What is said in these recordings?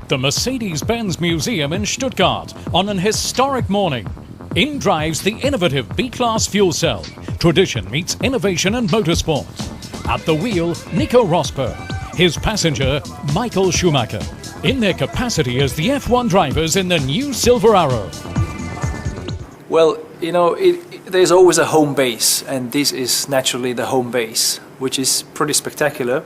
The Mercedes Benz Museum in Stuttgart on an historic morning. In drives the innovative B-Class fuel cell. Tradition meets innovation and motorsport. At the wheel, Nico Rosberg. His passenger, Michael Schumacher. In their capacity as the F1 drivers in the new Silver Arrow. Well, you know, there's always a home base, and this is naturally the home base, which is pretty spectacular.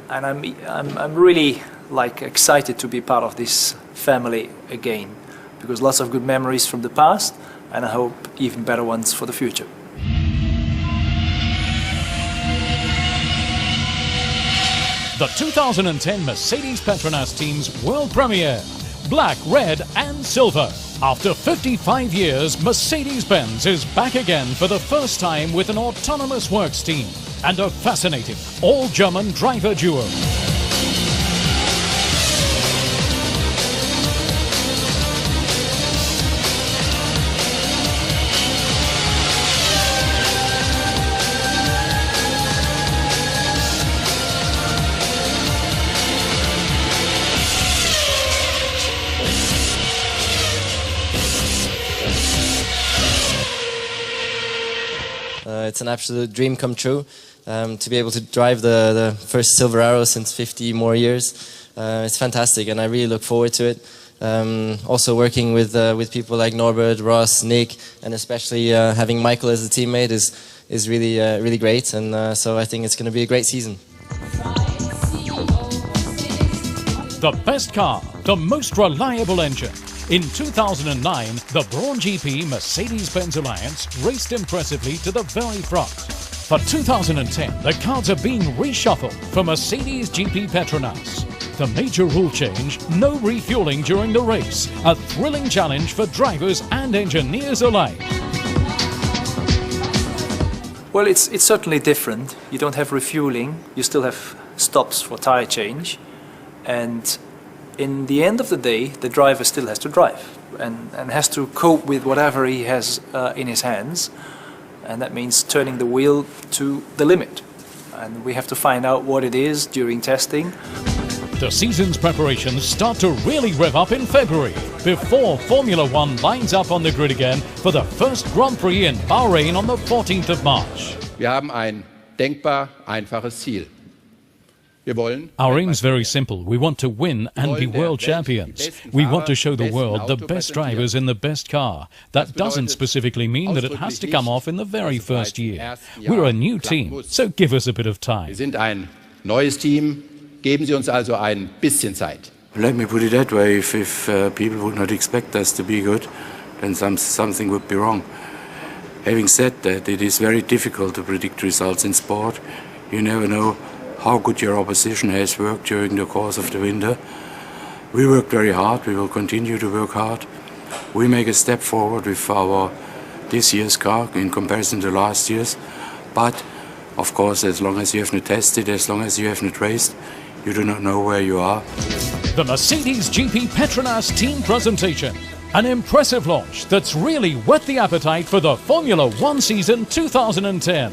And I'm really excited to be part of this family again, because lots of good memories from the past, and I hope even better ones for the future. The 2010 Mercedes Petronas team's world premiere. Black, red and silver. After 55 years, Mercedes Benz is back again for the first time with an autonomous works team and a fascinating all-German driver duo. It's an absolute dream come true to be able to drive the first Silver Arrow since 50 more years. It's fantastic, and I really look forward to it. Also working with people like Norbert, Ross, Nick, and especially having Michael as a teammate is really great. And so I think it's going to be a great season. The best car, the most reliable engine. In 2009, the Braun GP Mercedes-Benz Alliance raced impressively to the very front. For 2010, the cards are being reshuffled for Mercedes GP Petronas. The major rule change, no refueling during the race, a thrilling challenge for drivers and engineers alike. Well, it's certainly different. You don't have refueling, you still have stops for tire change, and in the end of the day, the driver still has to drive and has to cope with whatever he has in his hands, and that means turning the wheel to the limit. And we have to find out what it is during testing. The season's preparations start to really rev up in February, before Formula One lines up on the grid again for the first Grand Prix in Bahrain on the 14th of March. Wir haben ein denkbar einfaches Ziel. Our aim's very simple. We want to win and be world champions. We want to show the world the best drivers in the best car. That doesn't specifically mean that it has to come off in the very first year. We're a new team, so give us a bit of time. Wir sind ein neues Team. Geben Sie uns also ein bisschen Zeit. Let me put it that way. If people would not expect us to be good, then something would be wrong. Having said that, it is very difficult to predict results in sport. You never know how good your opposition has worked during the course of the winter. We worked very hard, we will continue to work hard. We make a step forward with this year's car in comparison to last year's. But, of course, as long as you have not tested, as long as you have not raced, you do not know where you are. The Mercedes GP Petronas team presentation. An impressive launch that's really whet the appetite for the Formula One season 2010.